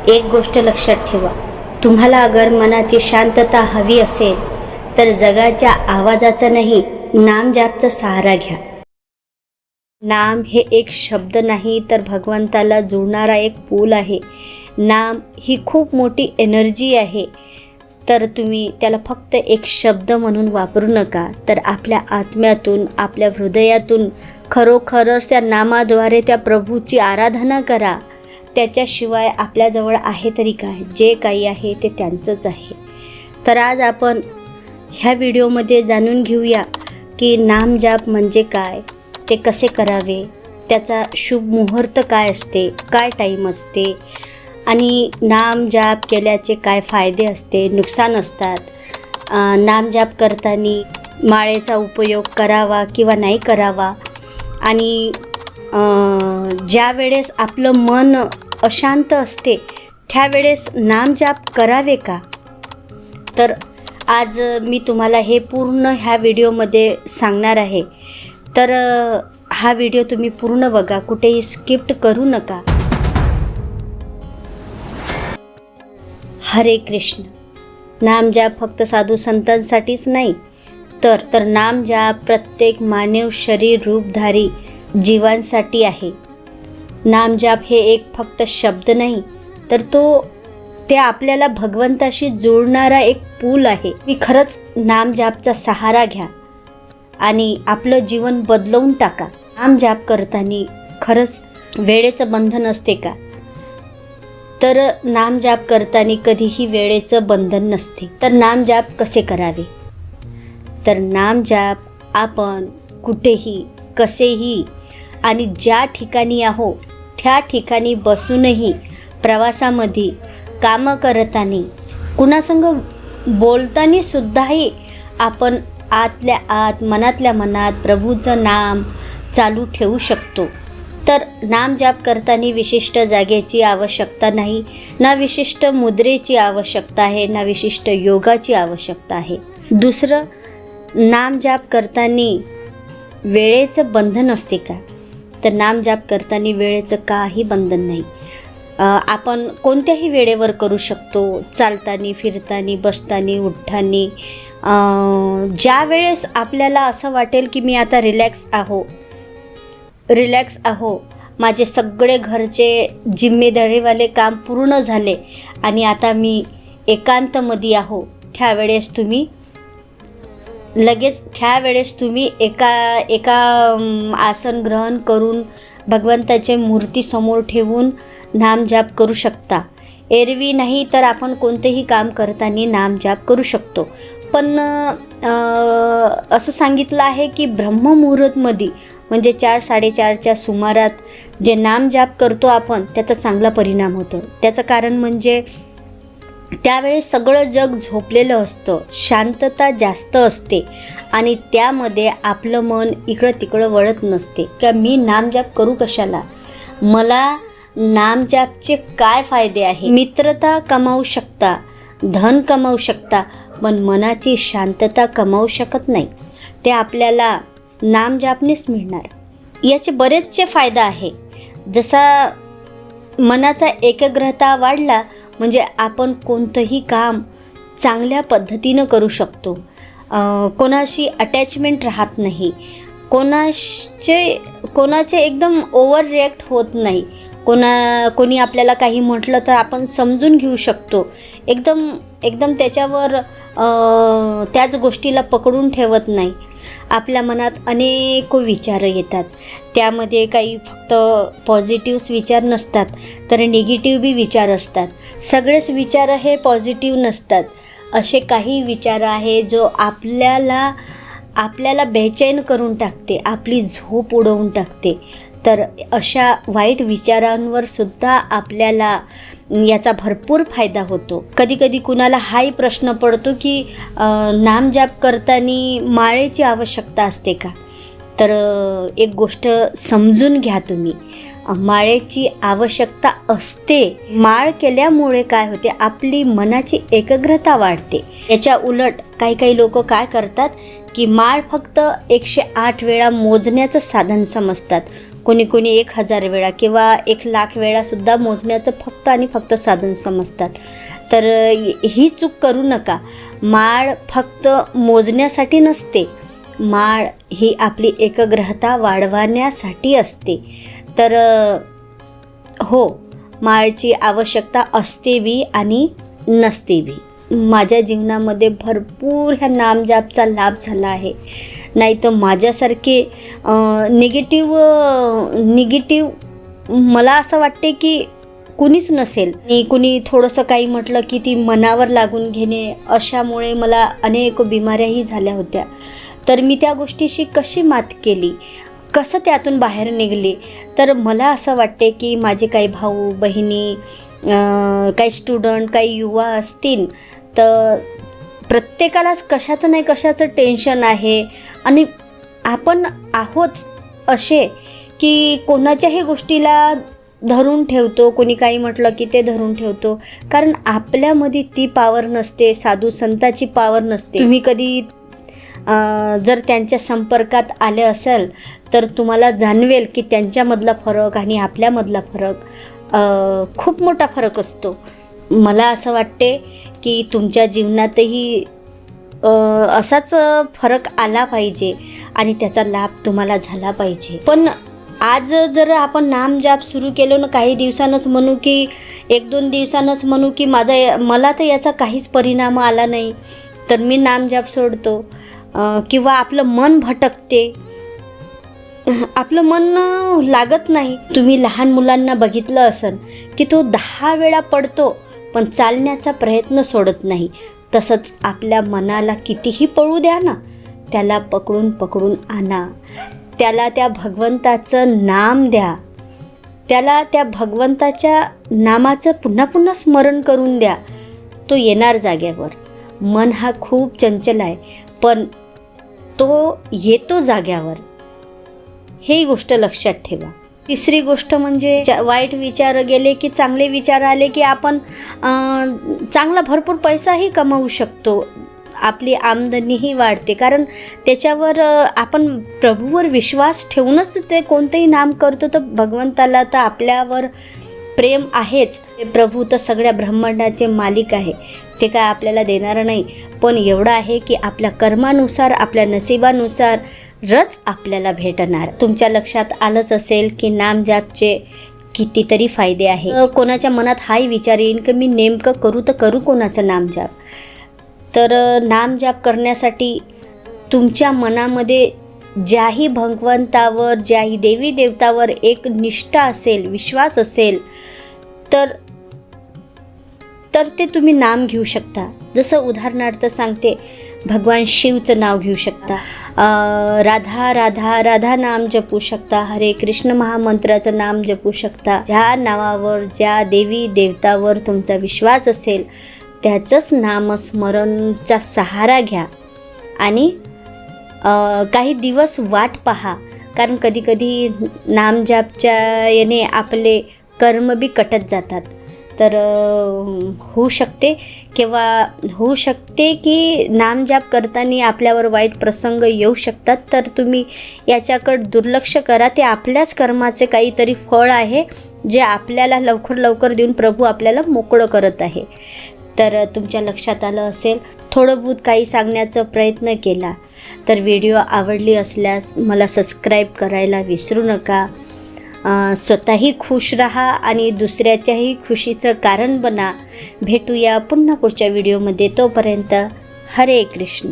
एक गोष्ट लक्षात ठेवा, तुम्हाला अगर मनाची शांतता हवी असेल तर जगाच्या आवाजाचा नाही, नाम जापचा सहारा घ्या. नाम हे एक शब्द नाही तर भगवंताला जोडणारा एक पूल आहे. नाम ही खूप मोठी एनर्जी आहे. तर तुम्ही त्याला फक्त एक शब्द म्हणून वापरू नका, तर आपल्या आत्म्यातून, आपल्या हृदयातून खरोखरच त्या नामाद्वारे त्या प्रभूची आराधना करा. त्याच्याशिवाय आपल्याजवळ आहे तरी काय? जे काही आहे ते त्यांचंच आहे. तर आज आपण ह्या व्हिडिओमध्ये जाणून घेऊया की नामजाप म्हणजे काय, ते कसे करावे, त्याचा शुभ मुहूर्त काय असते, काय टाईम असते, आणि नामजाप केल्याचे काय फायदे असते, नुकसान असतात. नामजाप करताना माळेचा उपयोग करावा किंवा नाही करावा, आणि ज्या वेळेस आपलं मन अशांत असते त्यावेळेस नामजाप करावे का? तर आज मी तुम्हाला हे पूर्ण ह्या व्हिडिओमध्ये सांगणार आहे. तर हा व्हिडिओ तुम्ही पूर्ण बघा, कुठेही स्किप करू नका. हरे कृष्ण. नामजाप फक्त साधू संतांसाठीच नाही, तर नामजाप प्रत्येक मानव शरीर रूपधारी जीवांसाठी आहे. नामजाप हे एक फक्त शब्द नाही, तर ते आपल्याला भगवंताशी जोडणारा एक पूल आहे. मी खरंच नामजापचा सहारा घ्या आणि आपलं जीवन बदलवून टाका. नामजाप करताना खरंच वेळेचं बंधन असते का? तर नामजाप करताना कधीही वेळेचं बंधन नसते. तर नामजाप कसे करावे? तर नामजाप आपण कुठेही, कसेही आणि ज्या ठिकाणी आहो त्या ठिकाणी बसूनही, प्रवासामध्ये, कामं करताना, कुणासंग बोलताना सुद्धाही आपण आतल्या आत, मनातल्या मनात प्रभूचं नाम चालू ठेवू शकतो. तर नामजाप करताना विशिष्ट जागेची आवश्यकता नाही, ना विशिष्ट मुद्रेची आवश्यकता आहे, ना विशिष्ट योगाची आवश्यकता आहे. दुसरं, नामजाप करताना वेळेचं बंधन असते का? तर नामजाप करताना वेळेचं काही बंधन नाही. आपण कोणत्याही वेळेवर करू शकतो. चालताना, फिरताना, बसताना, उठताना, ज्या वेळेस आपल्याला असं वाटेल की मी आता रिलॅक्स आहो, माझे सगळे घरचे जिम्मेदारीवाले काम पूर्ण झाले आणि आता मी एकांतमध्ये आहो, त्यावेळेस तुम्ही एका आसन ग्रहण करून भगवंताचे मूर्ती समोर ठेवून नामजाप करू शकता. एरवी नाही तर आपण कोणतेही काम करताना नामजाप करू शकतो. पण असं सांगितलं आहे की ब्रह्ममुहूर्तमध्ये, म्हणजे 4-4:30च्या सुमारात जे नामजाप करतो आपण, त्याचा चांगला परिणाम होतो. त्याचं कारण म्हणजे त्यावेळेस सगळं जग झोपलेलं असतं, शांतता जास्त असते आणि त्यामध्ये आपलं मन इकडं तिकडं वळत नसते. का मी नामजाप करू कशाला? मला नामजापचे काय फायदे आहे? मित्रता कमावू शकता, धन कमावू शकता, पण मनाची शांतता कमावू शकत नाही. ते आपल्याला नामजापनेच मिळणार. याचे बरेचसे फायदा आहे. जसा मनाचा एकाग्रता वाढला म्हणजे आपण कोणतंही काम चांगल्या पद्धतीनं करू शकतो. कोणाशी अटॅचमेंट राहत नाही, कोणाचे एकदम ओव्हर रिॲक्ट होत नाही. कोणी आपल्याला काही म्हटलं तर आपण समजून घेऊ शकतो. एकदम त्याच्यावर त्याच गोष्टीला पकडून ठेवत नाही. आपल्या मनात अनेक विचार येतात, त्यामध्ये काही फक्त पॉझिटिव्ह विचार नसतात, तर निगेटिव्ह बी विचार असतात. सगळेच विचार हे पॉझिटिव्ह नसतात. असे काही विचार आहे जो आपल्याला बेचैन करून टाकते, आपली झोप उडवून टाकते. तर अशा वाईट विचारांवर सुद्धा आपल्याला याचा भरपूर फायदा होतो. कधी कुणाला हाही प्रश्न पडतो की नामजाप करताना माळेची आवश्यकता असते का? तर एक गोष्ट समजून घ्या तुम्ही, माळेची आवश्यकता असते. माळ केल्यामुळे काय होते? आपली मनाची एकाग्रता वाढते. याच्या उलट काही लोक काय करतात की माळ फक्त 108 वेळा मोजण्याचं साधन समजतात. कोणी कोणी 1000 वेळा किंवा 1,00,000 वेळासुद्धा मोजण्याचं फक्त आणि फक्त साधन समजतात. तर ही चूक करू नका. माळ फक्त मोजण्यासाठी नसते, माळ ही आपली एकाग्रता वाढवण्यासाठी असते. तर हो, माळची आवश्यकता असते बी आणि नसते बी. माझ्या जीवनामध्ये भरपूर ह्या नामजापचा लाभ झाला आहे. नाही तर माझ्यासारखे निगेटिव्ह मला असं वाटते की कुणीच नसेल. कुणी थोडंसं काही म्हटलं की ती मनावर लागून घेणे, अशामुळे मला अनेक बिमाऱ्याही झाल्या होत्या. तर मी त्या गोष्टीशी कशी मात केली, कसं त्यातून बाहेर निघले. तर मला असं वाटते की माझे काही भाऊ बहिणी, काही स्टुडंट, काही युवा असतील, तर प्रत्येकालाच कशाचं नाही कशाचं टेन्शन आहे. आणि आपण आहोत असे की कोणाच्याही गोष्टीला धरून ठेवतो, कोणी काही म्हटलं की ते धरून ठेवतो. कारण आपल्यामध्ये ती पावर नसते, साधू संताची पावर नसते. तुम्ही कधी जर त्यांच्या संपर्कात आले असेल तर तुम्हाला जाणवेल की त्यांच्यामधला फरक आणि आपल्यामधला फरक खूप मोठा फरक असतो. मला असं वाटते की तुमच्या जीवनातही असाच फरक आला पाहिजे आणि त्याचा लाभ तुम्हाला झाला पाहिजे. पण आज जर आपण नामजाप सुरू केलं ना, काही दिवसांनाच म्हणू की 1-2 दिवसांनाच म्हणू की मला तर याचा काहीच परिणाम आला नाही, तर मी नामजाप सोडतो. किंवा आपलं मन भटकते, आपलं मन लागत नाही. तुम्ही लहान मुलांना बघितलं असेल की तो 10 वेळा पडतो पण चालण्याचा प्रयत्न सोडत नाही. तसंच आपल्या मनाला कितीही पळू द्या ना, त्याला पकडून पकडून आणा. त्याला त्या भगवंताचं नाम द्या, त्याला त्या भगवंताच्या नामाचं पुन्हा पुन्हा स्मरण करून द्या. तो येणार जाग्यावर. मन हा खूप चंचल आहे, पण तो येतो जाग्यावर, ही गोष्ट लक्षात ठेवा. तिसरी गोष्ट म्हणजे वाईट विचार गेले की चांगले विचार आले की आपण चांगला भरपूर पैसाही कमावू शकतो. आपली आमदनीही वाढते. कारण त्याच्यावर आपण प्रभूवर विश्वास ठेवूनच ते कोणतंही नाम करतो. तर भगवंताला तर आपल्यावर प्रेम आहेच. प्रभू तर सगळ्या ब्रह्मांडाचे मालिक आहे, ते काय आपल्याला देणार नाही. पण एवढं आहे की आपल्या कर्मानुसार, आपल्या नशिबानुसारच आपल्याला भेटणार. तुमच्या लक्षात आलंच असेल की नामजापचे कितीतरी फायदे आहे. कोणाच्या मनात हाही विचार येईल की मी नेमकं करू तर करू कोणाचं नामजाप. तर नामजाप करण्यासाठी तुमच्या मनामध्ये ज्याही भगवंतावर, ज्याही देवी देवतावर एक निष्ठा असेल, विश्वास असेल, तर ते तुम्ही नाम घेऊ शकता. जसं उदाहरणार्थ सांगते, भगवान शिवचं नाव घेऊ शकता, राधा राधा राधा नाम जपू शकता, हरे कृष्ण महामंत्राचं नाम जपू शकता. ज्या नावावर, ज्या देवी देवतावर तुमचा विश्वास असेल त्याचंच नामस्मरणचा सहारा घ्या आणि काही दिवस वाट पहा. कारण कधीकधी नामजापच्या याने आपले कर्म बी कटत जातात. तर होऊ शकते की नामजाप करताना आपल्यावर वाईट प्रसंग येऊ शकतात. तर तुम्ही याच्याकडे दुर्लक्ष करा. ते आपल्याच कर्माचे काहीतरी फळ आहे जे आपल्याला लवकर देऊन प्रभू आपल्याला मोकळं करत आहे. तर तुमच्या लक्षात आलं असेल, थोडं बहुत काही सांगण्याचा प्रयत्न केला. तर व्हिडिओ आवडली असल्यास मला सबस्क्राईब करायला विसरू नका. स्वतःही खुश राहा आणि दुसऱ्याच्याही खुशीचं कारण बना. भेटूया पुन्हा पुढच्या व्हिडिओमध्ये. तोपर्यंत हरे कृष्ण.